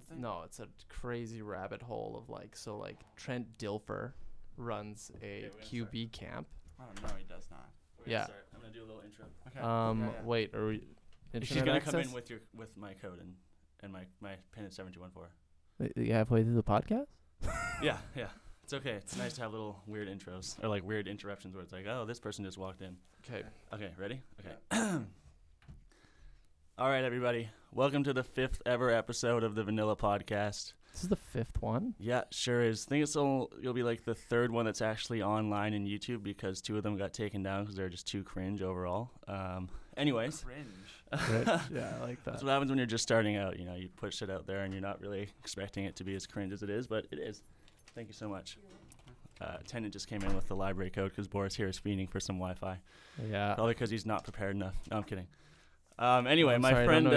something? No, it's a crazy rabbit hole of like, so like Trent Dilfer runs a QB camp. Oh, no, he does not. Yeah. I'm going to do a little intro. Okay. Yeah. Wait, are we She's going to come in with my code and my pin is 7214. You halfway through the podcast? Yeah. It's okay. It's nice to have little weird intros or like weird interruptions where it's like, oh, this person just walked in. Okay, ready? Okay. All right, everybody. Welcome to the 5th ever episode of the Vanilla Podcast. This is the 5th one? Yeah, sure is. I think it'll be like the 3rd one that's actually online in YouTube because 2 of them got taken down because they're just too cringe overall. Anyways. Cringe. Yeah, I like that. That's what happens when you're just starting out. You know, you put shit out there and you're not really expecting it to be as cringe as it is, but it is. Thank you so much. Tenant just came in with the library code because Boris here is fiending for some Wi-Fi. Yeah. Probably because he's not prepared enough. No, I'm kidding. Anyway, my friend,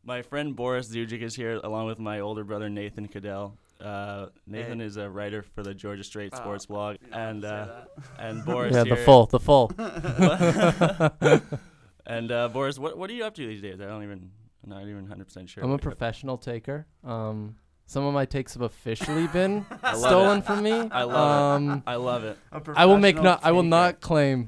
my friend Boris Zugic is here along with my older brother Nathan Caddell. Nathan is a writer for the Georgia Straight Sports blog, and Boris. Yeah, here. the full. And Boris, what are you up to these days? I'm not even 100% sure. I'm a professional taker. Some of my takes have officially been stolen from me. I love it. I will not claim.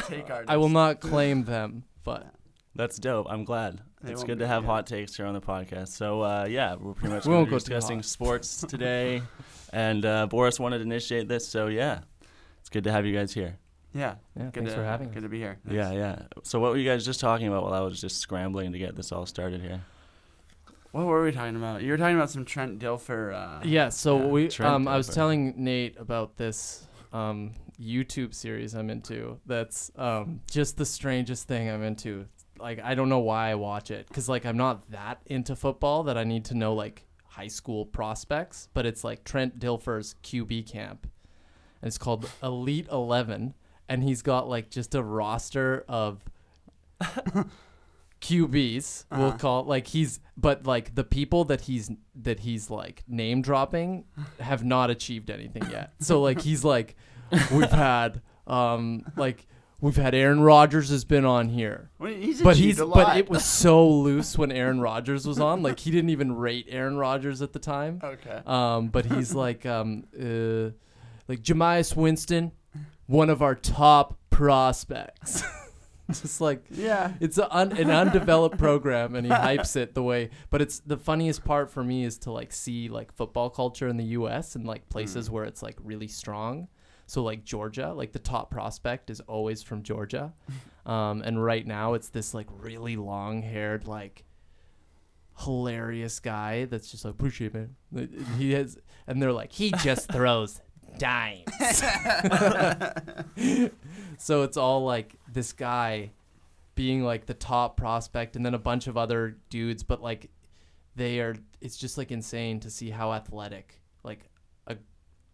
Take artist. I will not claim them, but that's dope. I'm glad. It's good to have hot takes here on the podcast. So yeah, we're pretty much going to be discussing sports today, and Boris wanted to initiate this. So yeah, it's good to have you guys here. Yeah. Thanks for having us. Good to be here. Nice. Yeah. So what were you guys just talking about while I was just scrambling to get this all started here? What were we talking about? You were talking about some Trent Dilfer. Yeah. So I was Dilfer. telling Nate about this YouTube series I'm into. That's just the strangest thing I'm into. Like, I don't know why I watch it, because like I'm not that into football that I need to know like high school prospects. But it's like Trent Dilfer's QB camp, and it's called Elite 11, and he's got like just a roster of QBs. We'll call it, like but like the people that he's like name dropping have not achieved anything yet. So like he's like, we've had Aaron Rodgers has been on here. Well, but it was so loose when Aaron Rodgers was on. Like he didn't even rate Aaron Rodgers at the time. Okay. But he's like Jameis Winston, one of our top prospects. Just like, yeah, it's an undeveloped program, and he hypes it the way. But it's the funniest part for me is to like see like football culture in the U.S. and like places where it's like really strong. So like Georgia, like the top prospect is always from Georgia, and right now it's this like really long-haired like hilarious guy that's just like, appreciate it, man. He has, and they're like, he just throws dimes. So it's all like this guy being like the top prospect, and then a bunch of other dudes, but like it's just like insane to see how athletic like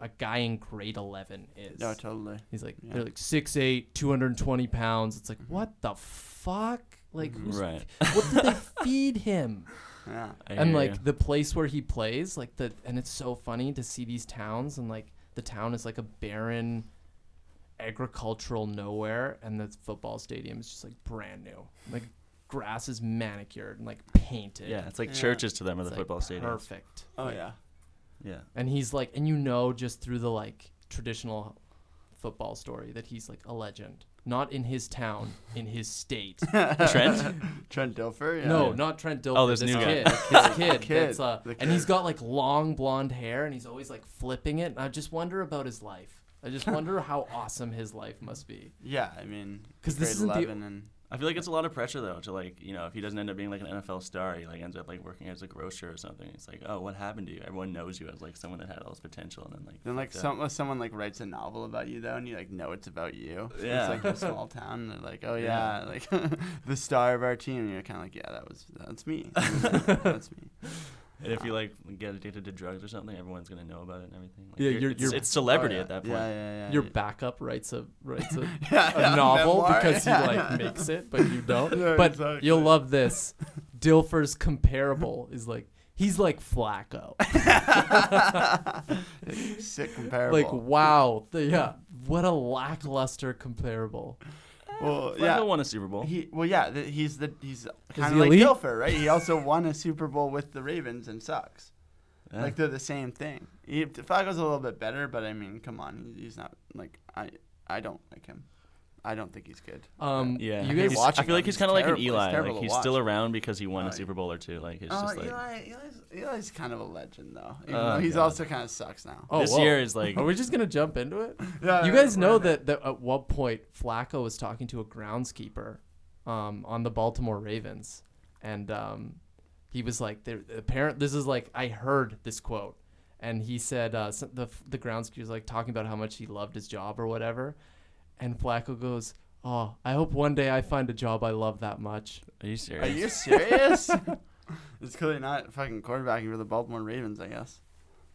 a guy in grade 11 is. No, totally. He's like, they're like 6'8", 220 pounds. It's like, what the fuck? Like, right. What do they feed him? Yeah. And like the place where he plays, like and it's so funny to see these towns, and like the town is like a barren agricultural nowhere, and the football stadium is just like brand new. Like grass is manicured and like painted. Yeah, it's like churches to them are the football stadium. Perfect. Oh yeah. Yeah. And he's like, and you know, just through the like traditional football story that he's like a legend. Not in his town, in his state. Trent Dilfer? Yeah. No, not Trent Dilfer. Oh, this new kid. guy. His kid. Kid. And he's got like long blonde hair, and he's always like flipping it. And I just wonder about his life. I just wonder how awesome his life must be. Yeah, I mean, because this isn't 11 and I feel like it's a lot of pressure though to like, you know, if he doesn't end up being like an NFL star, he like ends up like working as a grocer or something. It's like, oh, what happened to you? Everyone knows you as like someone that had all this potential, and then like someone like writes a novel about you though, and you like know it's about you. Yeah. It's like a small town. And they're like, oh yeah, like the star of our team. And you're kind of like, yeah, that's me. That's me. And if you like get addicted to drugs or something, everyone's gonna know about it and everything. Like, Yeah, it's celebrity at that point. Yeah. Your backup writes a novel memoir. because he like makes it, but you don't. Yeah, but exactly. You'll love this. Dilfer's comparable is like, he's like Flacco. Sick comparable. Like, wow. What a lackluster comparable. Well, Flacco won a Super Bowl. He's kind of he like elite? Dilfer, right? He also won a Super Bowl with the Ravens and sucks. Yeah. Like they're the same thing. Flacco's a little bit better, but I mean, come on, he's not like I don't like him. I don't think he's good. Yeah, you guys I feel like he's kind of like an terrible. Eli. Terrible Like to he's watch. still around because he won a Super Bowl or two. Like it's just like Eli's kind of a legend though. Even Oh, though he's God. also kind of sucks now. Oh, this whoa. year is like Are we just gonna jump into it? Yeah, You guys know we're- that at one point Flacco was talking to a groundskeeper on the Baltimore Ravens, and he was like, this is like, I heard this quote, and he said the groundskeeper was like talking about how much he loved his job or whatever, and Flacco goes, "Oh, I hope one day I find a job I love that much." Are you serious? Are you serious? It's clearly not fucking quarterbacking for the Baltimore Ravens, I guess.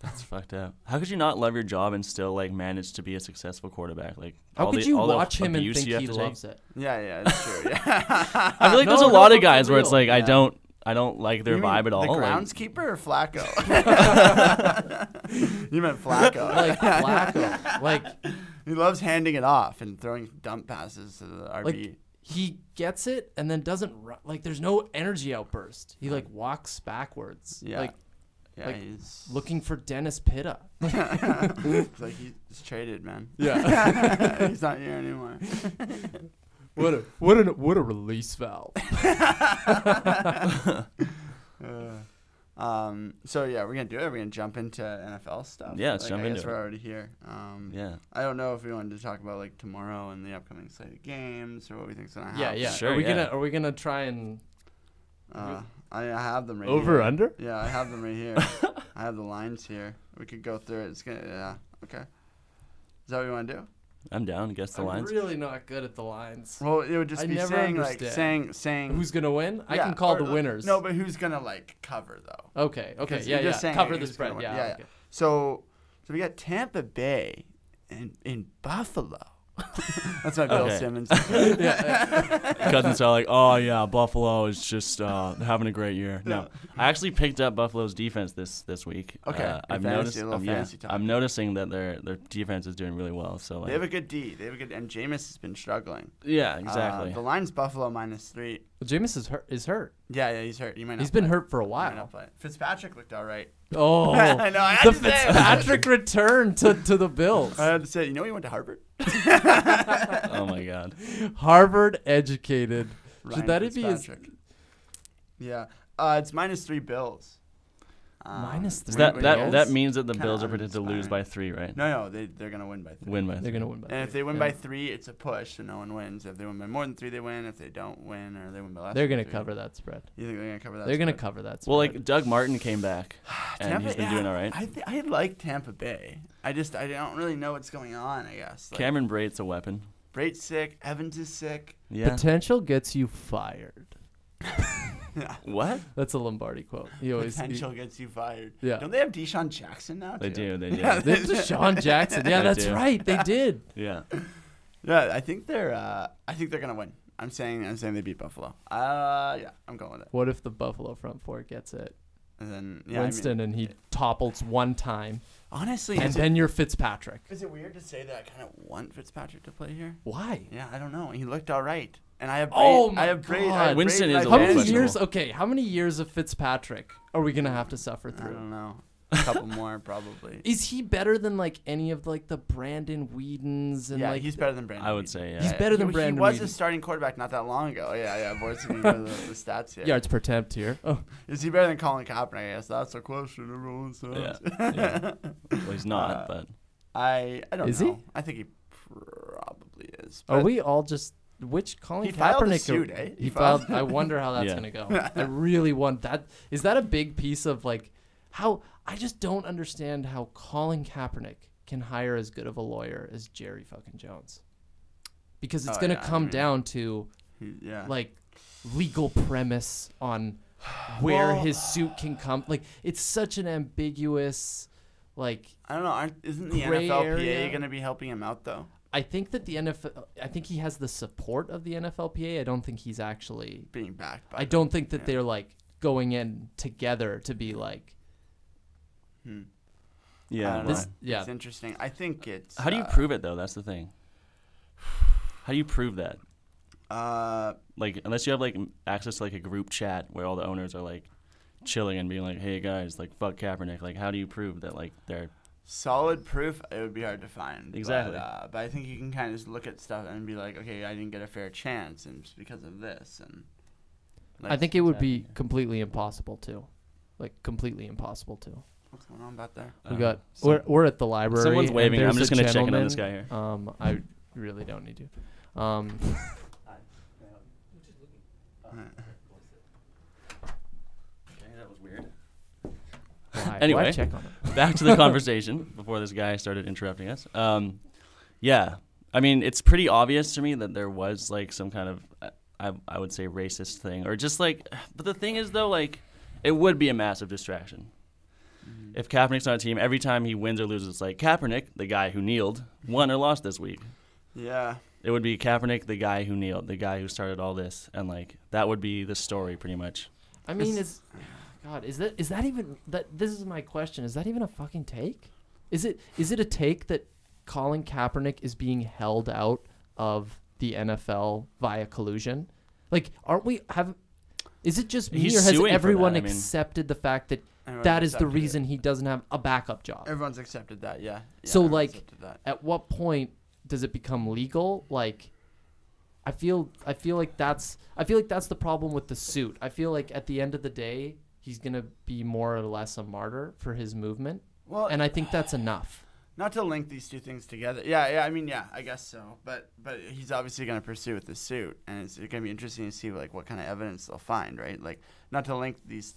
That's fucked up. How could you not love your job and still like manage to be a successful quarterback? Like How could you all the watch him and abuse think you have he to take? loves it? Yeah, it's true. Yeah. I feel like there's a No, lot but of guys for where it's real. like Yeah. I don't like their You mean vibe at all. The like- groundskeeper or Flacco? You meant Flacco. Like Flacco, like He loves handing it off and throwing dump passes to the RB. Like he gets it and then doesn't like. There's no energy outburst. He like walks backwards, Yeah. like like he's looking for Dennis Pitta. It's like he's traded, man. Yeah. He's not here anymore. What a release valve. So yeah, we're gonna do it. We're gonna jump into NFL stuff. Yeah, let's Like, jump I into guess it. we're already here. Yeah. I don't know if we wanted to talk about like tomorrow and the upcoming slate of games or what we think's gonna happen. Yeah. Sure, Are we gonna try and I have them right over here. under? Yeah, I have them right here. I have the lines here. We could go through it. It's gonna. Yeah. Okay. Is that what you want to do? I'm down. Guess the I'm lines. really not good at the lines. Well, it would just I be never saying understand. like saying Who's gonna win? I Yeah, can call or, the winners. No, but who's gonna like cover though? Okay. Because Yeah. you're just saying Cover the who's spread. gonna win. Yeah. Yeah, Okay. So we got Tampa Bay in Buffalo. That's my Bill Okay. Simmons. Cousins are like, oh yeah, Buffalo is just having a great year. No, I actually picked up Buffalo's defense this week. Okay, I've fantasy, noticed. a little fantasy talk. I'm noticing that their defense is doing really well. So like, They have a good D. They have a good, and Jameis has been struggling. yeah, exactly. The line's Buffalo -3. Well, Jameis is hurt. Yeah, he's hurt. You might not. He's been play. hurt for a He might while. not play. Fitzpatrick looked all right. Oh, I know. I had the to say it. Fitzpatrick return to the Bills. I had to say, you know, he went to Harvard. Oh my God. Harvard educated. Ryan Should that be his Fitzpatrick. Yeah, it's -3 Bills. -3? So that Bills? means that the Kinda Bills are predicted to lose uninspiring. by 3, right? No, they're gonna win by 3. Win by They're 3. gonna win by. And if they win yeah. by 3, it's a push, so no one wins. If they win by more than 3, they win. If they don't win, or they win by less, They're than gonna 3. cover that spread. You think they're gonna cover that? They're gonna spread? cover that spread. Well, like Doug Martin came back, and Tampa, he's been doing all right. I like Tampa Bay. I don't really know what's going on. I guess. Like, Cameron Brate's a weapon. Brate's sick. Evans is sick. Yeah. Potential gets you fired. Yeah. What? That's a Lombardi quote. He always. Potential gets you fired. Yeah. Don't they have Deshaun Jackson now? They too? do. They do. Yeah, They have Deshaun Jackson. Yeah, They that's do. right. They did. Yeah. Yeah, I think they're gonna win. I'm saying they beat Buffalo. Yeah, I'm going with it. What if the Buffalo front four gets it? And then yeah, Winston and he topples one time, honestly, and then you're Fitzpatrick. is it weird to say that I kind of want Fitzpatrick to play here? Why? Yeah, I don't know. He looked all right, and I have. Oh Braid, my I have Braid, I God. have Winston Braid is a How little many questionable. years? Okay, how many years of Fitzpatrick are we gonna have to suffer I through? don't know. A couple more probably. Is he better than like any of like the Brandon Whedons and Yeah, like he's better than Brandon. I would Whedon. say, yeah. He's better than he, Brandon He was Whedon. a starting quarterback not that long ago. Yeah. Boris Zugic the stats here. yards per attempt here? Oh, Is he better than Colin Kaepernick? I guess that's a question everyone says. Yeah. Well, he's not, but I don't Is he? know. I think he probably is. are but we all just which Colin He filed a Kaepernick? suit, eh? He filed. I wonder how that's Yeah. gonna go. I really want that. Is that a big piece of like how? I just don't understand how Colin Kaepernick can hire as good of a lawyer as Jerry fucking Jones, because it's Oh, gonna yeah, I come mean- down to Yeah. like legal premise on where Well, his suit can come. Like it's such an ambiguous. Like I don't know. Isn't the gray NFLPA area. going to be helping him out though? I think that the NFL. I think he has the support of the NFLPA. I don't think he's actually. Being backed by. I don't think that Yeah. they're like going in together to be like. I yeah. don't This- know. yeah. It's interesting. I think it's. How do you prove it though? That's the thing. How do you prove that? Like, unless you have like access to like a group chat where all the owners are like chilling and being like, "Hey guys, like fuck Kaepernick." Like, how do you prove that like they're solid proof? It would be hard to find. Exactly. But I think you can kind of just look at stuff and be like, okay, I didn't get a fair chance, and it's because of this. And like, I think it would be completely impossible to, completely impossible to. What's going on back there? We're at the library. Someone's waving. I'm just gonna check in on gentleman, this guy here. I really don't need to. That was weird. Why? Anyway, Why check on it? Back to the conversation before this guy started interrupting us. Yeah, I mean, it's pretty obvious to me that there was like some kind of, I would say, racist thing, or just like. But the thing is, though, like, it would be a massive distraction. If Kaepernick's on a team, every time he wins or loses, it's like Kaepernick, the guy who kneeled, won or lost this week. Yeah. It would be Kaepernick, the guy who kneeled, the guy who started all this, and like that would be the story pretty much. I mean, is that even that? This is my question. Is that even a fucking take? Is it a take that Colin Kaepernick is being held out of the NFL via collusion? Like, is it just me, He's or has suing for everyone that, I mean. accepted the fact that Everyone's that is the accepted reason he doesn't have a backup job? Everyone's accepted that. Yeah. So, everyone's like, accepted that. at what point does it become legal? Like, I feel like that's the problem with the suit. I feel like at the end of the day, he's gonna be more or less a martyr for his movement. Well, and I think that's enough. Not to link these two things together. Yeah. I mean, yeah, I guess so. But he's obviously going to pursue with the suit, and it's going to be interesting to see like what kind of evidence they'll find, right? Like, not to link these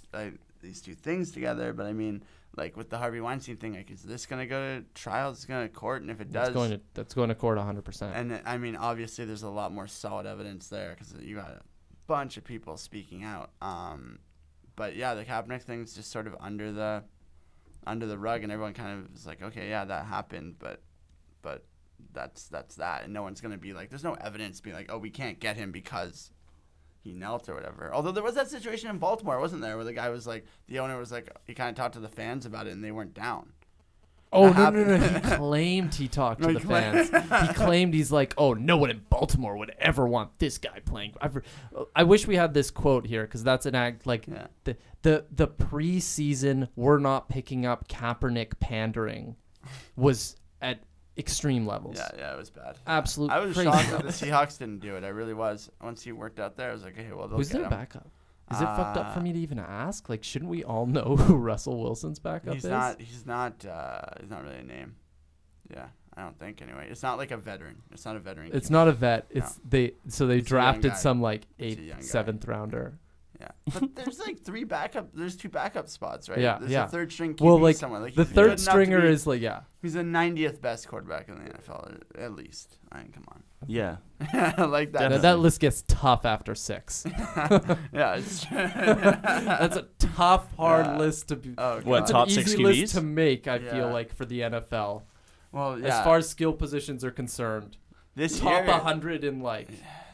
two things together, but I mean, like with the Harvey Weinstein thing, like, is this going to go to trial? Is it going to court? And if it does, that's going to court 100%. And I mean, obviously, there's a lot more solid evidence there because you got a bunch of people speaking out. But yeah, the Kaepernick thing's just sort of under the rug, and everyone kind of is like, okay, yeah, that happened, but that's that, and no one's gonna be like, there's no evidence being like, oh, we can't get him because he knelt or whatever. Although there was that situation in Baltimore, wasn't there, where the guy was like, the owner was like, he kind of talked to the fans about it, and they weren't down. Oh, no. He claimed he talked to the fans. He claimed he's like, oh, no one in Baltimore would ever want this guy playing. I wish we had this quote here because that's an act like the preseason we're not picking up Kaepernick pandering was at extreme levels. Yeah, it was bad. Absolutely. I was shocked that the Seahawks didn't do it. I really was. Once he worked out there, I was like, okay, well, they'll who's get their him. backup? Is it fucked up for me to even ask? Like, shouldn't we all know who Russell Wilson's backup is? He's not really a name. Yeah, I don't think anyway. It's not like a veteran. It's not a veteran. It's not a vet. It's no. They drafted some like It's a 8th, young guy. 7th rounder. Yeah, but there's like there's 2 backup spots, right? Yeah, there's yeah. a third string QB Well, like somewhere. Like, the he's good third enough to stringer be- is like He's the 90th best quarterback in the NFL, at least. I mean, come on. Yeah. Like that. No, that list gets tough after 6. Yeah, it's That's a tough, hard list to be. Oh, What, It's top an 6 easy QBs? list to make. I Yeah. feel like for the NFL, Well, yeah. as far as skill positions are concerned, this top year, 100 in like.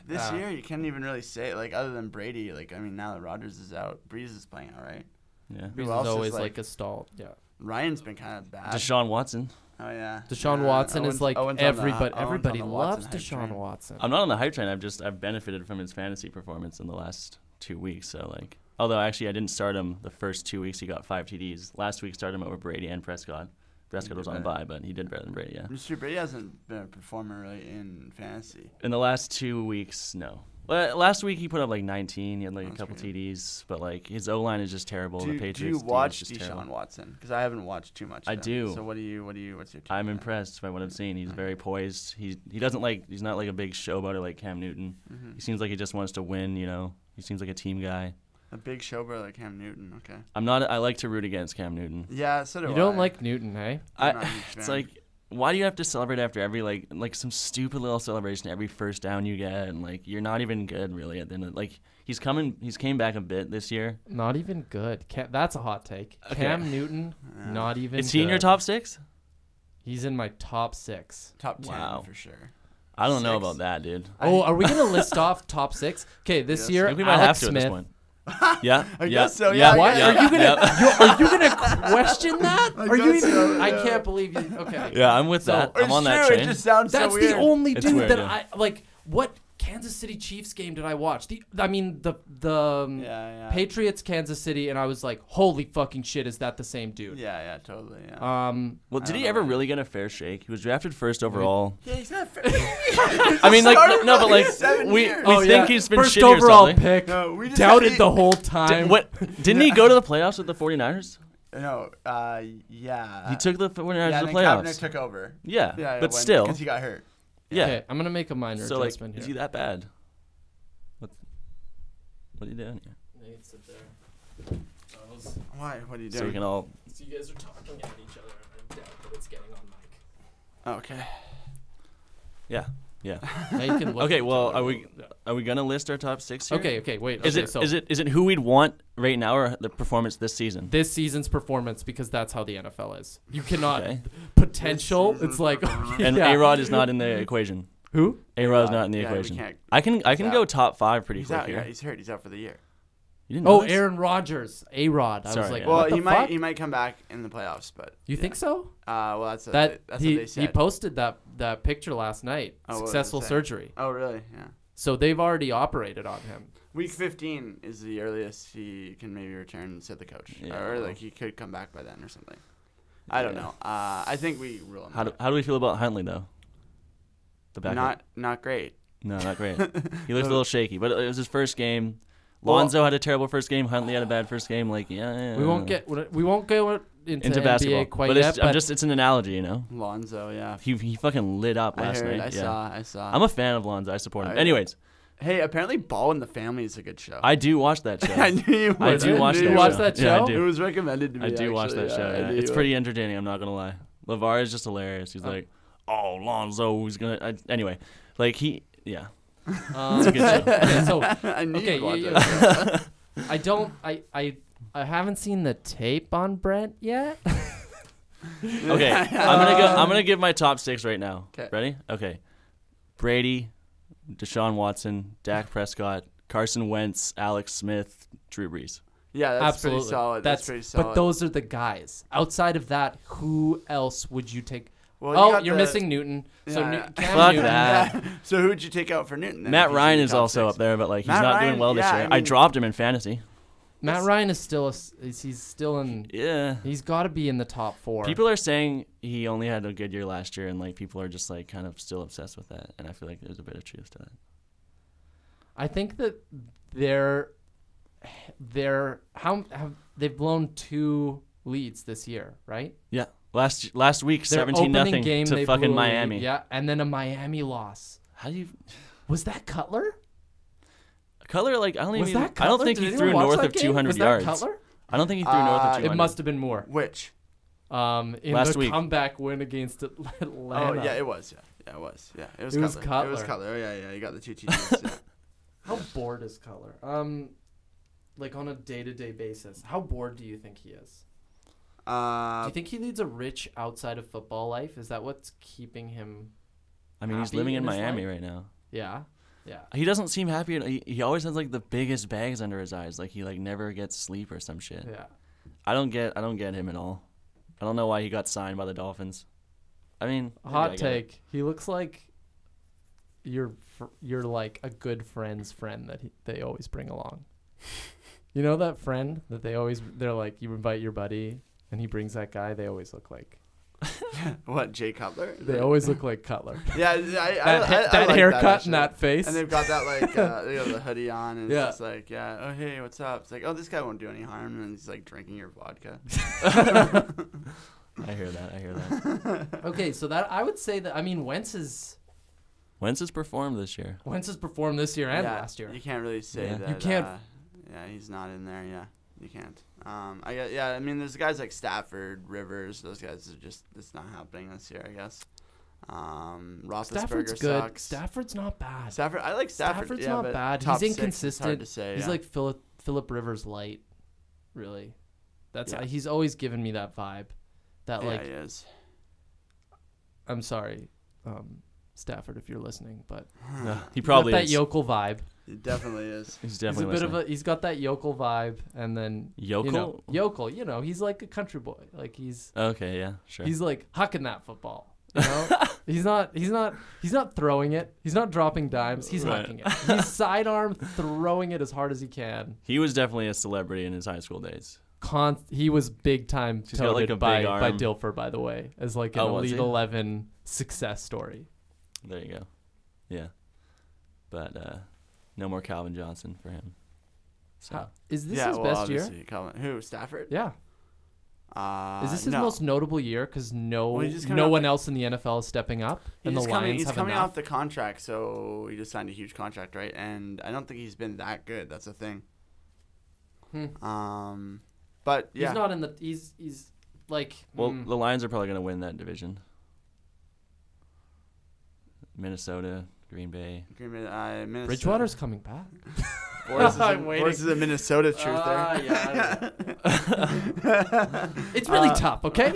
this year you can't even really say like other than Brady. Like, I mean, now that Rodgers is out, Breeze is playing all right. Yeah. Breeze else is is, always like- like a stall. Yeah. Ryan's been kind of bad. Deshaun Watson. Oh yeah. Deshaun Yeah, Watson Owen's- is like Owen's on the- everybody. Owen's on Everybody the loves Watson hype Deshaun train. Watson. I'm not on the hype train. I've benefited from his fantasy performance in the last 2 weeks. So like, although actually I didn't start him the first 2 weeks. He got 5 TDs. Last week started him over Brady and Prescott. Prescott was on bye, but he did better than Brady. Yeah. Mr. Brady hasn't been a performer really in fantasy. In the last 2 weeks, no. Well, last week he put up like 19. He had like That's a couple great. TDs, but like his O line is just terrible. Do The you Patriots team watch is just Deshaun terrible. Watson? Because I haven't watched too much. I of him. do. So what's your take? I'm on impressed by what I've seen. He's very poised. He doesn't like. He's not like a big showboater like Cam Newton. that? He seems like he just wants to win. You know. He seems like a team guy. A big showboater like Cam Newton. Okay. I'm not. I like to root against Cam Newton. Yeah, so do You I. don't like Newton, hey? I'm not a huge It's fan. like, why do you have to celebrate after every like some stupid little celebration every first down you get, and like you're not even good really at the end of, like he's came back a bit this year. Not even good. That's a hot take. Okay. Cam Newton, Yeah. not even. Is he in your good. top 6? He's in my top 6. top 10 Wow. for sure. I don't know 6? about that, dude. Oh, are we gonna list off top 6? Okay, this Yes. year I think we might Alex have to Smith. at this point. Yeah, I yeah, guess so, Yeah, yeah, What? yeah, Are you gonna? yeah. Are you gonna question that? I Are you guess even? so, I yeah. can't believe you. Okay. Yeah, I'm with So- that. It's I'm on that true, train. It just sounds That's so weird. the only It's dude weird, that yeah. I like. What Kansas City Chiefs game did I watch? The Patriots Kansas City, and I was like, holy fucking shit, is that the same dude? Yeah, totally. Yeah. Well, did he ever really get a fair shake? He was drafted first overall. Yeah, he's not fair. I mean, like, no, but like, we think he's been first shitty or overall something. pick. No, we just Doubted the whole time. Didn't he go to the playoffs with the 49ers? No, yeah. He took the 49ers yeah, to the and then playoffs. Kaepernick took over. Yeah, but still. Because he got hurt. Yeah. Okay, I'm gonna make a minor So, like, adjustment is here. he that bad? What are you doing here? Nate, sit there. Why? What are you doing? So we can all... So you guys are talking at each other, and I doubt that it's getting on mic. Okay. Yeah. Now you can look Okay, at well, each other. are we gonna list our top 6 here? Okay, wait. Is it who we'd want right now or the performance this season? This season's performance, because that's how the NFL is. You cannot Okay. potential. It's like And A-Rod is not in the equation. Who? A-Rod's not in the Yeah, we equation. can't- I can go out. top 5 pretty He's quick out. here. Yeah, he's hurt. He's out for the year. You didn't know Oh, this? Aaron Rodgers, A-Rod. I was Sorry, like, yeah. Well, what the fuck? he might come back in the playoffs, but You think so? well, that's That what he they said. he posted that picture last night. Oh, what did it Successful say? surgery. Oh, really? Yeah. So they've already operated on him. Week 15 is the earliest he can maybe return, said the coach, Yeah. or like he could come back by then or something. I don't know. I think we rule him. How do we feel about Huntley though? The backup. Not great. No, not great. He looks a little shaky, but it was his first game. Lonzo had a terrible first game. Huntley had a bad first game. Like, yeah. We won't go into NBA basketball quite but yet. it's an analogy, you know. Lonzo, yeah. He fucking lit up last I heard. night. I saw. I'm a fan of Lonzo. I support him. Oh, yeah. Anyways, Hey, apparently Ball in the Family is a good show. I do watch that show. I knew you would. I do watch You that watch show. that Yeah, I show? It do. was recommended to me. I do watch actually. that show. I Yeah. knew It's you pretty entertaining. I'm not gonna lie. LeVar is just hilarious. He's like, "Oh, Lonzo, he's gonna." Anyway, like yeah. It's a good show. Okay, so would. I knew okay, you'd watch yeah. it. I haven't seen the tape on Brent yet. Okay, I'm gonna give my top 6 right now. 'Kay. Ready? Okay. Brady, Deshaun Watson, Dak Prescott, Carson Wentz, Alex Smith, Drew Brees. Yeah, that's Absolutely. pretty solid. That's pretty solid. But those are the guys. Outside of that, who else would you take? Well, You're missing Newton. So Yeah. Cam Fuck Newton. that. Yeah. So who'd you take out for Newton? Then Matt if he's in Ryan your is top also 6? up there, but like he's Matt not Ryan, doing well this yeah, year. I I mean- dropped him in fantasy. Matt Ryan is still he's still in. Yeah. He's got to be in the top 4. People are saying he only had a good year last year, and like people are just like kind of still obsessed with that. And I feel like there's a bit of truth to that. I think that they've blown 2 leads this year, right? Yeah. Last week, Their 17-0 opening game, to they fucking blew a lead, Miami. Yeah, and then a Miami loss. How do you? Was that Cutler? Cutler, like I don't Was even. that I don't Cutler? think Did he anyone threw watch north that of game? 200 Was that yards. Cutler? I don't think he threw north of 200. It must have been more. Which? In Last the week. comeback win against Atlanta. Oh yeah, it was. Yeah, it was. Yeah, it was. It was Cutler. It was Cutler. Cutler. Oh yeah. You got the 2 TDs. Yeah. How bored is Cutler? Like on a day-to-day basis, how bored do you think he is? Do you think he leads a rich outside of football life? Is that what's keeping him? I mean, he's happy living in his Miami life? right now. Yeah. He doesn't seem happy. He always has like the biggest bags under his eyes. Like he like never gets sleep or some shit. Yeah. I don't get him at all. I don't know why he got signed by the Dolphins. I mean, maybe I Hot get it. take. He looks like you're like a good friend's friend that they always bring along. You know that friend that they're like, you invite your buddy and he brings that guy. They always look like. What, Jay Cutler? They always look like Cutler. Yeah, That I like haircut actually. and that face. And they've got that like the hoodie on, and it's Yeah. just like, yeah, oh hey, what's up? It's like, oh, this guy won't do any harm, and he's like drinking your vodka. I hear that. Okay, so that I would say that Wentz has performed this year. performed this year and Yeah, last year. You can't really say Yeah. that. You can't- Yeah, he's not in there. Yeah, you can't. I mean, there's guys like Stafford, Rivers. Those guys are just it's not happening this year, I guess. Roethlisberger Stafford's good. sucks. Stafford's not bad. I like Stafford. Stafford's yeah, not but bad. top He's 6, it's hard inconsistent. to say, He's yeah. like Philip Rivers light, really. That's Yeah. he's always given me that vibe. That yeah, like he is. I'm sorry, Stafford, if you're listening, but He probably got that is. yokel vibe. He definitely is. He's He's definitely a bit listening. he's got that yokel vibe, and then Yokel? yokel. He's like a country boy. Like he's Okay, yeah, sure. like hucking that football. You know? He's not throwing it. He's not dropping dimes. He's hucking it. He's sidearm throwing it as hard as he can. He was definitely a celebrity in his high school days. He was big time touted like by Dilfer, by the way, as like an Elite 11 success story. There you go. Yeah. But no more Calvin Johnson for him. So. Is this his best year? Who, Stafford? Yeah. Is this his most notable year? Because no one else in the NFL is stepping up, and the Lions he's have coming enough. off the contract, so he just signed a huge contract, right? And I don't think he's been that good. That's the thing. But yeah, he's not in the. He's like. Well, the Lions are probably going to win that division. Minnesota, Green Bay. Minnesota. Bridgewater's coming back. Boris is a Minnesota truther. Yeah. It's really tough, okay?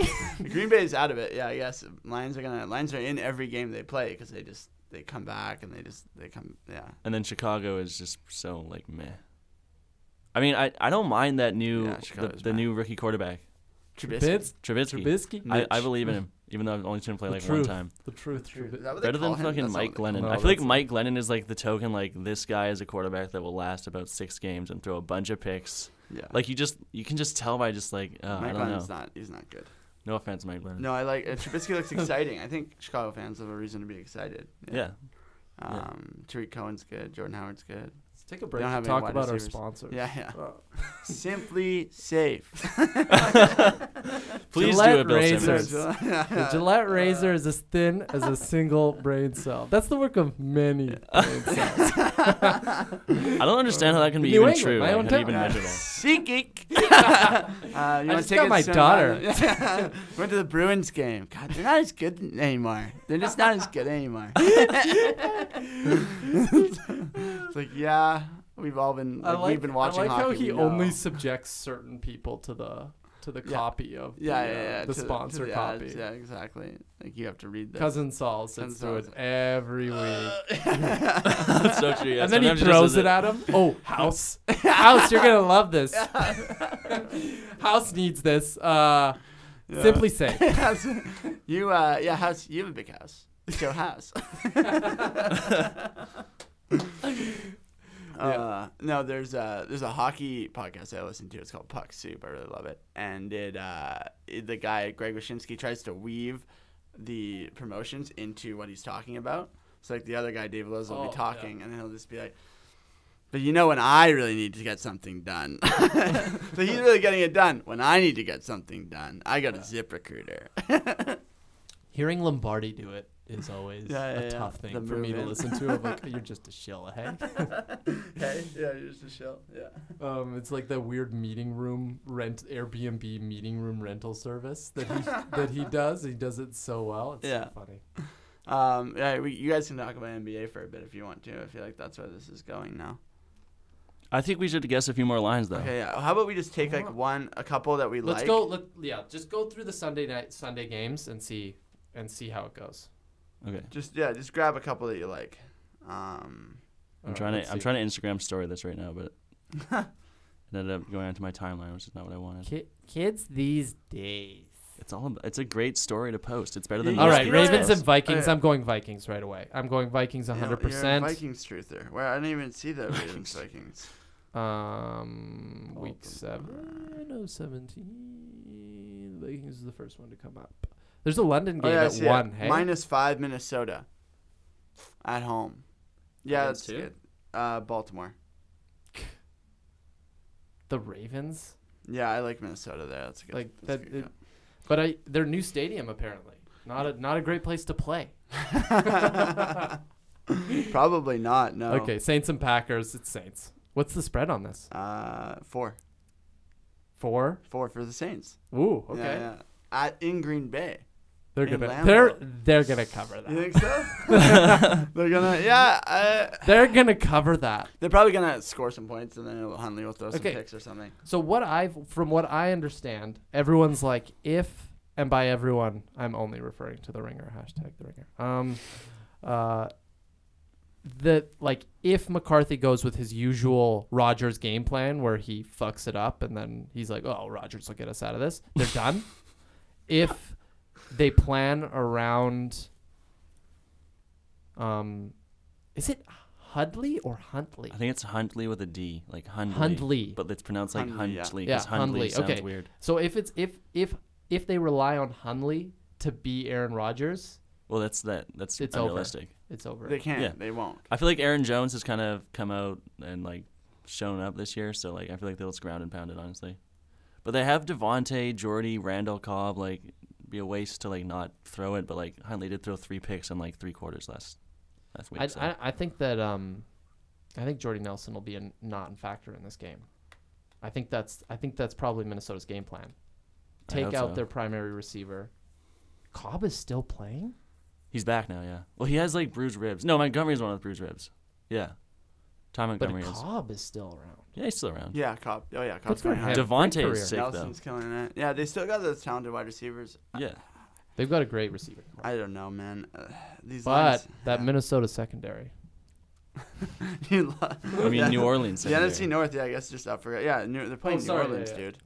Green Bay's out of it. Yeah, I guess Lions are in every game they play because they come back and they come. Yeah. And then Chicago is just so like meh. I mean, I don't mind that new the new rookie quarterback. Trubisky. I believe in him, even though I've only seen him play one time. The truth. Better than fucking Mike Glennon. I feel like Mike Glennon is like the token, like this guy is a quarterback that will last about 6 games and throw a bunch of picks. Yeah. Like you can just tell by just like I don't know. He's not good. No offense, Mike Glennon. No, I like Trubisky looks exciting. I think Chicago fans have a reason to be excited. Yeah. Tariq Cohen's good. Jordan Howard's good. Let's take a break to talk about our sponsors. Yeah. Simply Safe. Please Gillette do it, Bill razors. Simmons. The Gillette razor is as thin as a single brain cell. That's the work of many brain cells. I don't understand how that can be New even England, true. my own Like, how do you town. even measure that? Seeking. I just got my daughter. Went to the Bruins game. God, they're not as good anymore. They're just not as good anymore. It's like, yeah, we've all been we've been watching hockey. I like how he only subjects certain people to the copy of the sponsor copy. Yeah, exactly. Like you have to read that. Cousin Saul sits through it every week. That's so true. Yeah. And then he throws it at him. Oh, House. House, you're going to love this. House needs this. Simply Safe. House, you have a big house. Go House. No, there's a hockey podcast I listen to. It's called Puck Soup. I really love it. And the guy Greg Wyshynski tries to weave the promotions into what he's talking about. So like the other guy Dave Lowe's will be talking, and then he'll just be like, "But you know when I really need to get something done." So he's really getting it done. When I need to get something done, I got a ZipRecruiter. Hearing Lombardi do it is always a tough thing for me to listen to. I'm like, you're just a shill, hey? Hey, yeah, you're just a shill, yeah. It's like the weird Airbnb meeting room rental service that he does. He does it so well. It's so funny. You guys can talk about NBA for a bit if you want to. I feel like that's where this is going now. I think we should guess a few more lines though. Okay, yeah. How about we just take like a couple that we like? Just go through the Sunday games and see how it goes. Okay. Just grab a couple that you like. I'm trying to Instagram story this right now, but it ended up going onto my timeline, which is not what I wanted. Kids these days. It's a great story to post. It's better than all right. Ravens and Vikings. I'm going Vikings right away. I'm going Vikings 100%. You're a Vikings truther. Where I didn't even see the Ravens Vikings. Week 17. The Vikings is the first one to come up. There's a London game at 1. Hey? -5 Minnesota. At home. Yeah, that's good. Baltimore. The Ravens? Yeah, I like Minnesota there. That's good. But their new stadium apparently. Not a great place to play. Probably not, no. Okay, Saints and Packers. It's Saints. What's the spread on this? 4. 4? 4 for the Saints. Ooh, okay. Yeah. In Green Bay. They're gonna cover that. You think so? They're gonna they're gonna cover that. They're probably gonna score some points and then Huntley will throw some picks or something. So from what I understand, everyone's like, if, and by everyone I'm only referring to the Ringer, #the Ringer. That like if McCarthy goes with his usual Rodgers game plan where he fucks it up and then he's like, oh, Rodgers will get us out of this, they're done. If they plan around. Is it Hudley or Huntley? I think it's Huntley with a D, like Hundley. Hundley, but it's pronounced like Huntley. Yeah, Hundley Hundley. sounds Okay. weird. So if they rely on Hundley to be Aaron Rodgers, Well, that's it's unrealistic. over. It's over. They can't. Yeah. They won't. I feel like Aaron Jones has kind of come out and like shown up this year, so like I feel like they'll just ground and pound it, honestly. But they have Devontae, Jordy, Randall Cobb. Like, be a waste to like not throw it, but like Huntley did throw 3 picks in like 3 quarters last week. I think that I think Jordy Nelson will be a non-factor in this game. I think that's probably Minnesota's game plan. Take out their primary receiver. Cobb is still playing? He's back now, yeah. Well, he has like bruised ribs. No, Montgomery's one with bruised ribs. Yeah. Ty Montgomery but is. Cobb is still around. Yeah, he's still around. Yeah, Cobb. Oh yeah, Cobb's for going him. high. Devontae is sick Nelson's killing it. Yeah, they still got those talented wide receivers. Yeah. They've got a great receiver. I don't know, man. These But lines, that Minnesota secondary. I mean, New Orleans. The NFC North, yeah, I guess just up for yeah. They're playing New Orleans, dude.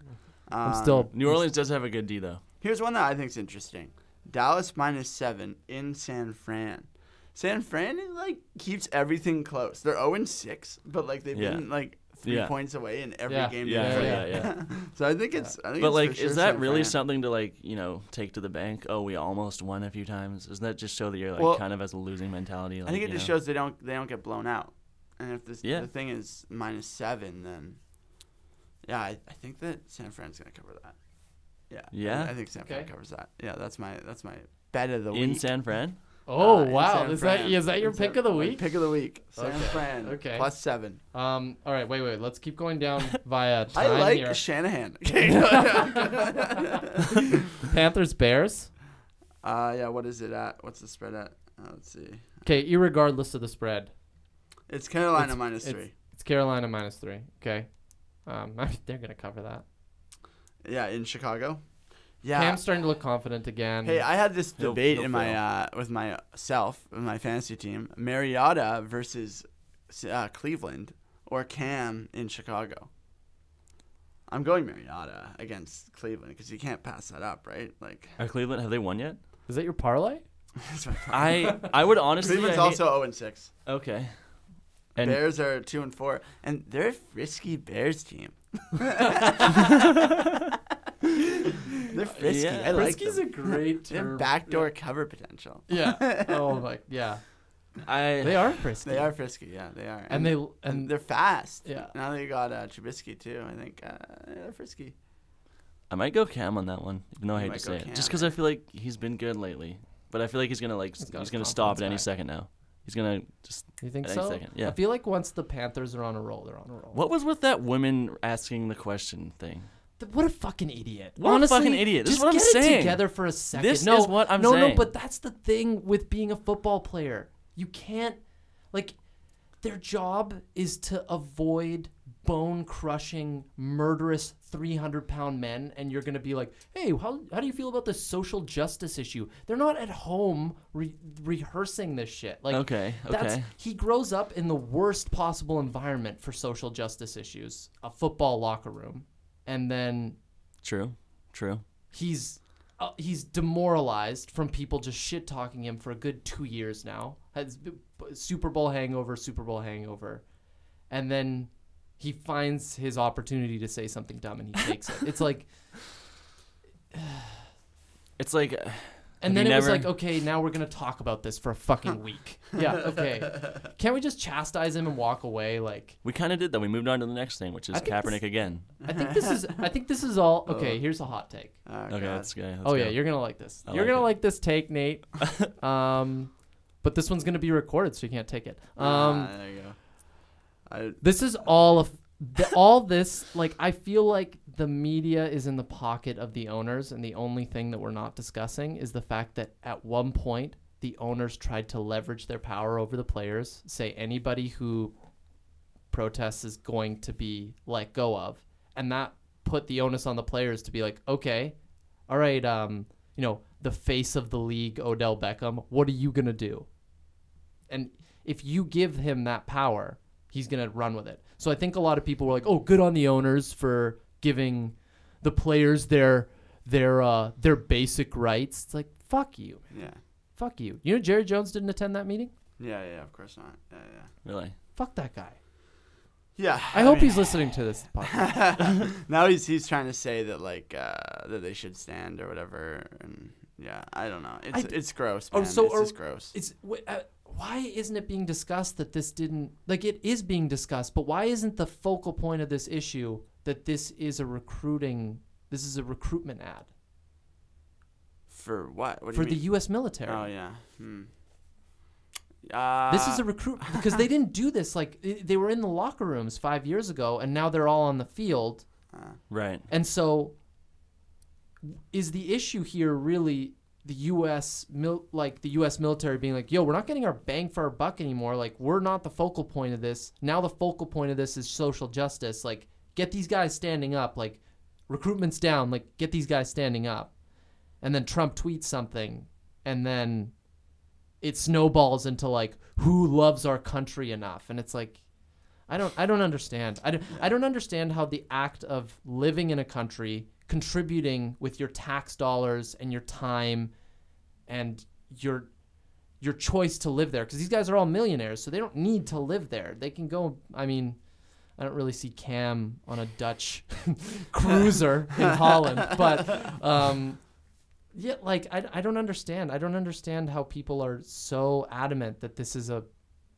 New Orleans does have a good D though. Here's one that I think is interesting: Dallas -7 in San Fran. San Fran like keeps everything close. They're 0-6, but like they've been like 3 points away in every game. Yeah. So I think it's. But it's like, for sure is that San really Fran. something to like take to the bank? Oh, we almost won a few times. Doesn't that just show that you're like kind of as a losing mentality? Like, I think it just shows they don't get blown out. And if the thing is -7, then I think that San Fran's gonna cover that. Yeah. I think San Fran covers that. Yeah, that's my bet of the week. In San Fran. Oh wow! Is that your pick of the week? Pick of the week. San Fran. Okay. +7. All right. Wait. Let's keep going down via time I like here. Shanahan. Panthers Bears. Yeah. What is it at? What's the spread at? Let's see. Okay. Irregardless of the spread. It's Carolina -3. It's Carolina -3. Okay. They're gonna cover that. Yeah, in Chicago. Yeah. Cam's starting to look confident again. Hey, I had this debate he'll in my with my fantasy team: Mariota versus Cleveland or Cam in Chicago. I'm going Mariota against Cleveland because you can't pass that up, right? Like, Are Cleveland, have they won yet? Is that your parlay? that's my problem. I would honestly. Cleveland's also 0-6. Okay. And Bears are 2-4, and they're a frisky Bears team. They're frisky. Yeah. I like Frisky's them. a great They have term. backdoor cover potential. Yeah. Oh my. Yeah. They they are frisky. They are frisky. Yeah, they are. And they're fast. Yeah. Now they got Trubisky too. I think they're frisky. I might go Cam on that one, even though I hate might to go say it. Cam, Just because I feel like he's been good lately, but I feel like he's gonna stop at any second now. He's gonna just. You think at so? any second. Yeah. I feel like once the Panthers are on a roll, they're on a roll. What was with that women asking the question thing? What a fucking idiot. What Honestly, a fucking idiot. This is just what I'm get it saying. together for a second. This is what I'm saying. No, but that's the thing with being a football player. You can't, their job is to avoid bone-crushing, murderous 300-pound men, and you're going to be like, hey, how do you feel about this social justice issue? They're not at home rehearsing this shit. Okay. He grows up in the worst possible environment for social justice issues, a football locker room. And then True. he's demoralized from people just shit talking him for a good 2 years now. Has Super Bowl hangover, and then he finds his opportunity to say something dumb and he takes it. It's like, and then it was like, okay, now we're gonna talk about this for a fucking week. Yeah, okay. Can't we just chastise him and walk away? We kind of did that. We moved on to the next thing, which is Kaepernick again. I think this is all okay. Here's a hot take. Okay, let's go. Yeah, you're gonna like this. You're gonna like this take, Nate. But this one's gonna be recorded, so you can't take it. There you go. This is all this. I feel like the media is in the pocket of the owners, and the only thing that we're not discussing is the fact that at one point the owners tried to leverage their power over the players, say anybody who protests is going to be let go of, and that put the onus on the players to be like, okay, all right, the face of the league, Odell Beckham, what are you gonna do? And if you give him that power, he's going to run with it. So I think a lot of people were like, oh, good on the owners for giving the players their their basic rights. It's like, fuck you. Yeah. Fuck you. You know Jerry Jones didn't attend that meeting? Yeah, of course not. Yeah. Really? Fuck that guy. Yeah. I hope he's listening to this podcast. Now he's trying to say that like that they should stand or whatever, and yeah, I don't know. It's gross, man. It's just gross. Why isn't it being discussed that this didn't, like, it is being discussed, but why isn't the focal point of this issue that this is a recruitment ad? For what? What do for you mean? the U.S. military. Oh yeah. This is a recruit because they didn't do this. Like, they were in the locker rooms 5 years ago, and now they're all on the field. Right. And so, is the issue here really the U.S. military being like, yo, we're not getting our bang for our buck anymore. Like, we're not the focal point of this. Now the focal point of this is social justice. Like, get these guys standing up. Like, recruitment's down. Like, get these guys standing up. And then Trump tweets something, and then it snowballs into like, who loves our country enough? And it's like, I don't understand. I don't understand how the act of living in a country, contributing with your tax dollars and your time and your choice to live there, because these guys are all millionaires, so they don't need to live there. They can go. I mean, I don't really see Cam on a Dutch cruiser in Holland, but yeah, like I don't understand. I don't understand how people are so adamant that this is a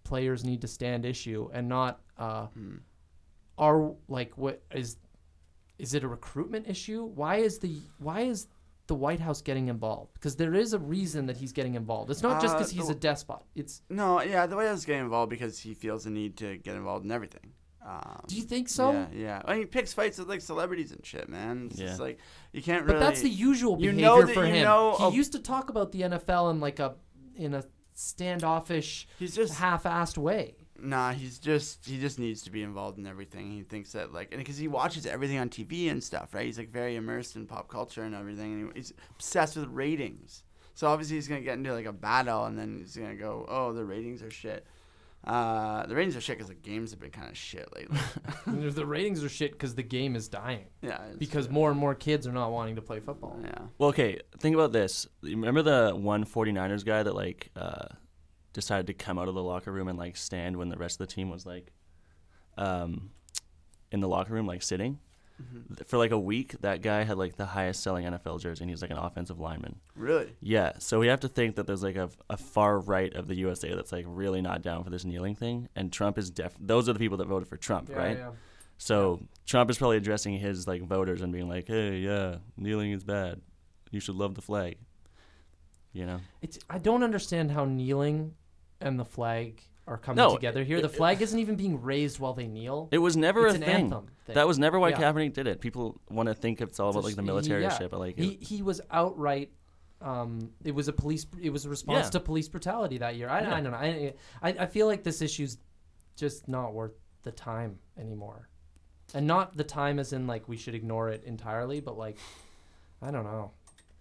players need to stand issue and not are like, what is it a recruitment issue? Why is the White House getting involved? Because there is a reason that he's getting involved. It's not just because he's a despot. It's the White House is getting involved because he feels the need to get involved in everything. Do you think so? Yeah. I mean, he picks fights with like celebrities and shit, man. It's just like, you can't really. But that's the usual behavior for him. He used to talk about the NFL in a standoffish, half-assed way. Nah, he just needs to be involved in everything. He thinks that, like, and because he watches everything on TV and stuff, right? He's like very immersed in pop culture and everything, and he's obsessed with ratings. So obviously he's gonna get into like a battle, and then he's gonna go, "Oh, the ratings are shit." The ratings are shit because the games have been kind of shit lately. The ratings are shit because the game is dying. Yeah. Because more and more kids are not wanting to play football. Yeah. Well, okay, think about this. You remember the one 49ers guy that like decided to come out of the locker room and like stand when the rest of the team was like in the locker room, like sitting? Mm-hmm. For like a week, that guy had like the highest selling NFL jersey, and he was like an offensive lineman. Really? Yeah. So we have to think that there's like a far right of the USA that's like really not down for this kneeling thing, and Trump is those are the people that voted for Trump, right? Yeah. So Trump is probably addressing his like voters and being like, "Hey, yeah, kneeling is bad. You should love the flag." You know? I don't understand how kneeling and the flag are coming together here. The flag isn't even being raised while they kneel. It was never it's a an thing. Anthem thing. That was never why Kaepernick did it. People want to think it's all about like the military shit, but like he was outright. It was a response to police brutality that year. I don't know. I feel like this issue's just not worth the time anymore, and not the time as in like we should ignore it entirely, but like, I don't know.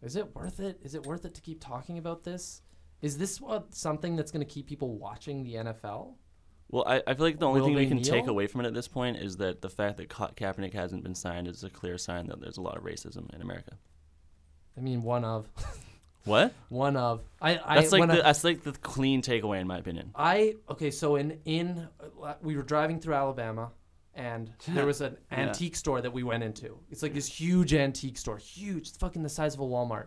Is it worth it? Is it worth it to keep talking about this? Is this something that's going to keep people watching the NFL? Well, I feel like the only thing we can take away from it at this point is that the fact that Kaepernick hasn't been signed is a clear sign that there's a lot of racism in America. I mean, one of. What? One of. That's like the clean takeaway in my opinion. So we were driving through Alabama, and there was an antique store that we went into. It's like this huge antique store, huge, it's fucking the size of a Walmart,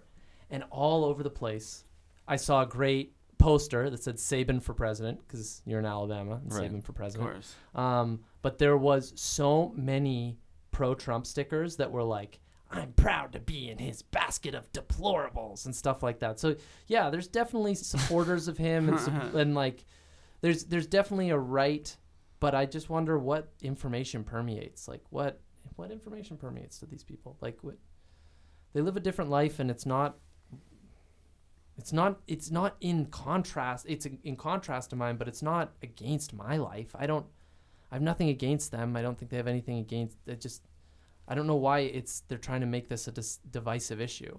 and all over the place, I saw a great poster that said Saban for president, because you're in Alabama, and Saban for president. Of course. But there was so many pro-Trump stickers that were like, "I'm proud to be in his basket of deplorables," and stuff like that. So yeah, there's definitely supporters of him, and like, there's definitely a right, but I just wonder what information permeates. Like, what information permeates to these people? Like, they live a different life, and it's not in contrast. It's in contrast to mine, but it's not against my life. I have nothing against them. I don't think they have anything against it. I don't know why they're trying to make this a divisive issue.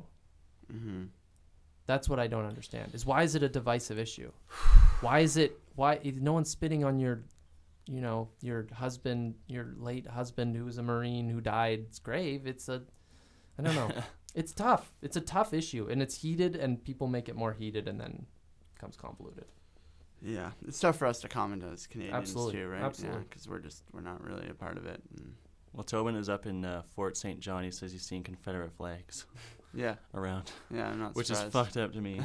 Mm-hmm. That's what I don't understand. Is why is it a divisive issue? Why no one's spitting on your husband, your late husband who was a Marine who died's grave? I don't know. It's tough. It's a tough issue, and it's heated, and people make it more heated, and then it becomes convoluted. Yeah, it's tough for us to comment as Canadians too, right? Absolutely. Yeah, because we're not really a part of it. Well, Tobin is up in Fort St. John. He says he's seen Confederate flags. Yeah. Around. Yeah, I'm not which surprised. is fucked up to me.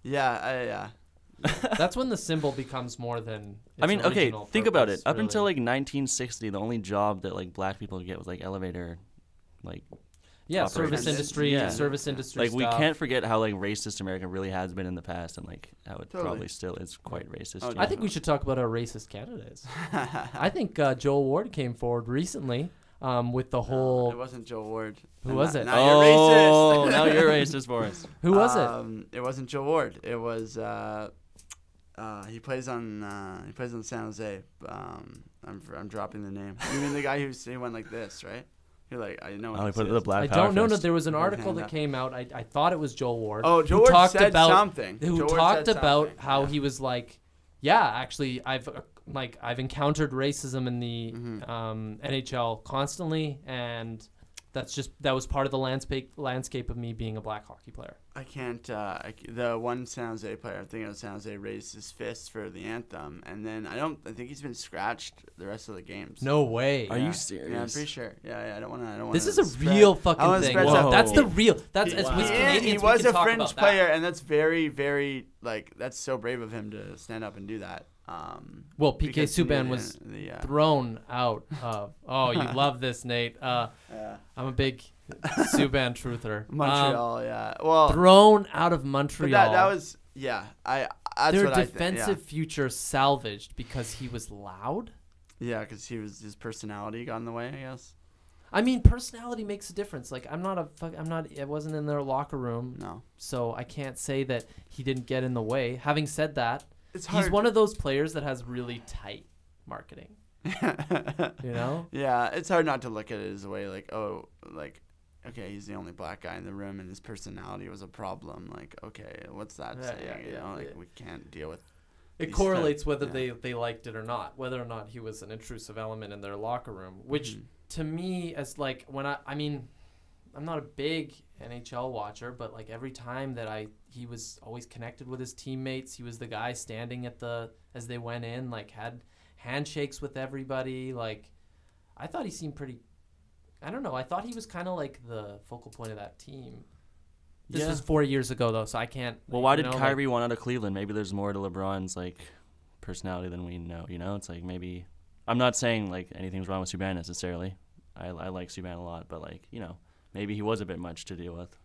Yeah. That's when the symbol becomes more than. I mean, okay, think about it. Up really. until like 1960, the only job that like black people could get was like elevator, like. Yeah, operators. service industry. Like stuff. we can't forget how like racist America really has been in the past, and like how it Totally. probably still is quite racist. Oh, you I know? think we should talk about our racist candidates. I think Joel Ward came forward recently with the whole. It wasn't Joe Ward. Who was it? Now you're racist. Now you're racist for us. Who was it? It wasn't Joe Ward. It was he plays on San Jose. I'm dropping the name. You mean the guy he went like this, right? You're like, I know. Oh, he put the black. I don't know. No, there was an article that came out. I thought it was Joel Ward. Oh, Joe Ward said something. Who talked about how he was like, yeah, actually, I've encountered racism in the NHL constantly, and that was part of the landscape of me being a black hockey player. I can't. The one San Jose player, I think it was San Jose, raised his fist for the anthem, and then I think he's been scratched the rest of the games. No way. Are you serious? Yeah, I'm pretty sure. Yeah. I don't want to. This is a real fucking thing. That's the real. That's as with Canadians. He was a fringe player, and that's very, very that's so brave of him to stand up and do that. Well, PK Subban was thrown out of. Oh, you love this, Nate. I'm a big Subban truther. Montreal, yeah. Well, thrown out of Montreal. But that was that's their what defensive future salvaged because he was loud. Yeah, because his personality got in the way, I guess. I mean, personality makes a difference. Like, I wasn't in their locker room. No. So I can't say that he didn't get in the way. Having said that, he's one of those players that has really tight marketing. You know? Yeah, it's hard not to look at it as a way okay, he's the only black guy in the room and his personality was a problem. Like, okay, what's that saying? We can't deal with it. Correlates whether they liked it or not, whether or not he was an intrusive element in their locker room, which to me, as like when I'm not a big NHL watcher, but like every time that he was always connected with his teammates. He was the guy standing as they went in, like had handshakes with everybody. Like, I thought he seemed pretty, I don't know. I thought he was kind of like the focal point of that team. This was 4 years ago though, so I can't. Well, why did Kyrie want out of Cleveland? Maybe there's more to LeBron's like personality than we know. You know, it's like maybe I'm not saying like anything's wrong with Subban necessarily. I like Subban a lot, but like maybe he was a bit much to deal with.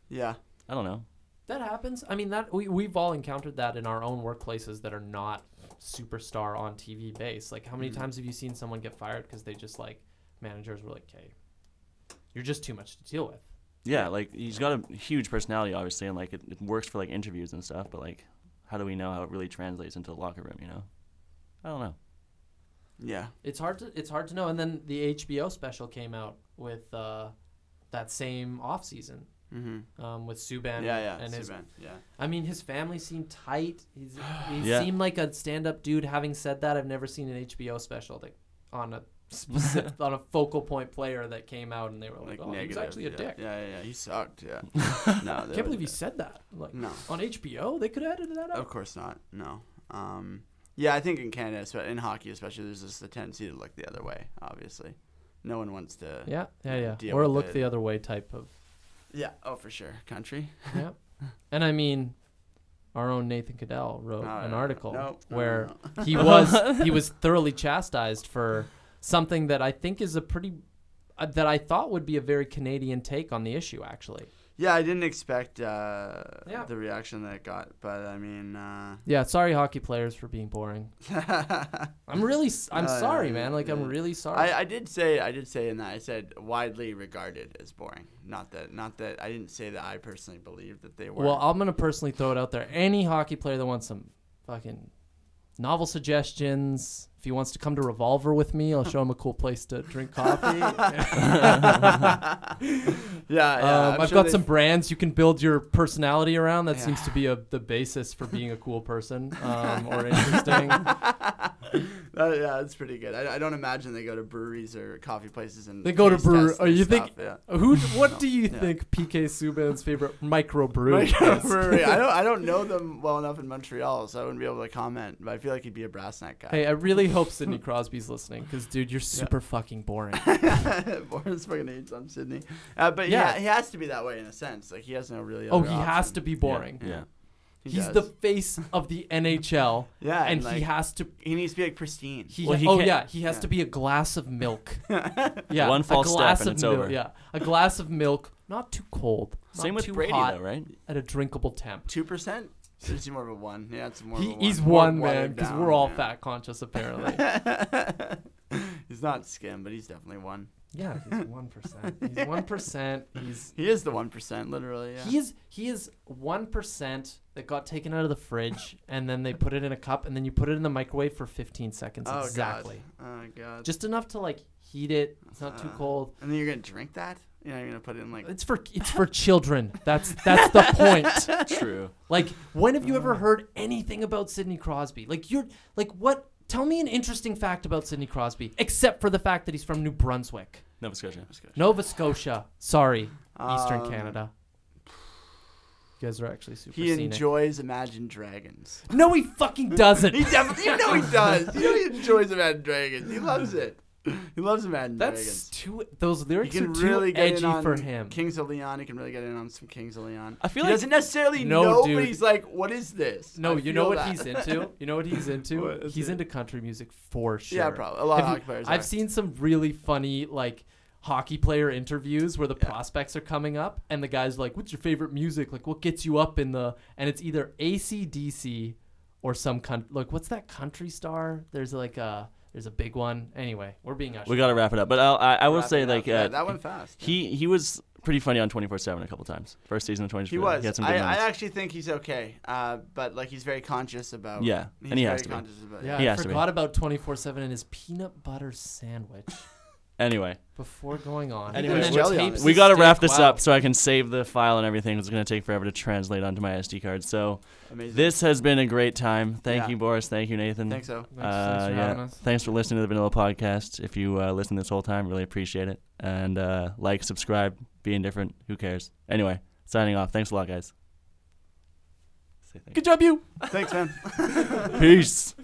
Yeah, I don't know. That happens. I mean, that we've all encountered that in our own workplaces that are not superstar on TV based. Like, how many times have you seen someone get fired because they just like managers were like, "Hey, you're just too much to deal with." Yeah, like he's got a huge personality, obviously, and like it works for like interviews and stuff. But like, how do we know how it really translates into the locker room? You know, I don't know. Yeah, it's hard to know. And then the HBO special came out with that same off season. With Subban. And Subban. I mean, his family seemed tight. He seemed like a stand-up dude. Having said that, I've never seen an HBO special that on a specific, on a focal point player that came out and they were like, "Oh, negative, he's actually a dick." Yeah, he sucked. Yeah. No, can't believe he said that. Like, no, on HBO, they could have edited that out. Of course not. No. Yeah, I think in Canada, in hockey especially, there's just a tendency to look the other way. Obviously, no one wants to. Or a look the other way type of. Yeah. Oh, for sure. Country. Yeah. And I mean, our own Nathan Caddell wrote an article where he was thoroughly chastised for something that I think is that I thought would be a very Canadian take on the issue, actually. Yeah, I didn't expect the reaction that it got, but I mean. Yeah, sorry, hockey players, for being boring. I'm sorry, man. Like, I'm really sorry. I did say in that I said widely regarded as boring. Not that I didn't say that I personally believe that they were. Well, I'm gonna personally throw it out there. Any hockey player that wants some fucking novel suggestions. If he wants to come to Revolver with me, I'll show him a cool place to drink coffee. Yeah, I've got some brands you can build your personality around. That seems to be the basis for being a cool person or interesting. Yeah, it's pretty good. I don't imagine they go to breweries or coffee places and they go to breweries. Oh, you think what do you think PK Subban's favorite microbrewery is? Microbrewery. I don't know them well enough in Montreal, so I wouldn't be able to comment. But I feel like he'd be a brass neck guy. Hey, I really hope Sidney Crosby's listening because, dude, you're super fucking boring. Boris fucking hates on Sidney. But he has to be that way in a sense. Like he has no really. Other he has to be boring. Yeah. He's the face of the NHL. Yeah, and like, he has to. He needs to be like pristine. He has to be a glass of milk. Yeah, one false step and it's over. Yeah, a glass of milk, not too cold. Same with too Brady, hot, though, right? At a drinkable temp. 2%. It's more of a 1. Yeah, it's more. He's one, man, because we're all fat conscious apparently. He's not skim, but he's definitely 1. Yeah, he's 1%. He's 1%. He is the 1%, literally. Yeah. He is 1% that got taken out of the fridge, and then they put it in a cup, and then you put it in the microwave for 15 seconds exactly. Oh god. Just enough to like heat it. It's not too cold. And then you're gonna drink that? You're not gonna put it in like. It's for children. That's the point. True. Like, when have you ever heard anything about Sidney Crosby? What? Tell me an interesting fact about Sidney Crosby, except for the fact that he's from New Brunswick. Nova Scotia. Nova Scotia. Sorry, Eastern Canada. You guys are actually super scenic. He enjoys Imagine Dragons. No, he fucking doesn't. He definitely, he does. He enjoys Imagine Dragons. He loves it. He loves Imagine Dragons. Those lyrics are too edgy for him. Kings of Leon, he can really get in on some Kings of Leon. I feel he doesn't necessarily know, but he's like, what is this? No, you know what he's into? You know what he's into? He's into country music for sure. Yeah, probably. A lot of hockey players I've seen some really funny, like, hockey player interviews where the prospects are coming up and the guy's like, what's your favorite music? Like, what gets you up in the... And it's either AC/DC or some... Like, what's that country star? There's like a... There's a big one. Anyway, we're being ushered. We got to wrap it up. But I will say, like... that went fast. He was pretty funny on 24/7 a couple times. First season of 24/7. He was. He had some good I actually think he's okay. But, like, he's very conscious about... Yeah, and he has to be. Yeah, I forgot about 24/7 and his peanut butter sandwich. Anyway. Before going on. Anyway, we got to wrap this up so I can save the file and everything. It's going to take forever to translate onto my SD card. So this has been a great time. Thank you, Boris. Thank you, Nathan. Thanks for having us. Thanks for listening to the Vanilla Podcast. If you listened this whole time, really appreciate it. And like, subscribe, be indifferent. Who cares? Anyway, signing off. Thanks a lot, guys. Good job, you. Thanks, man. Peace.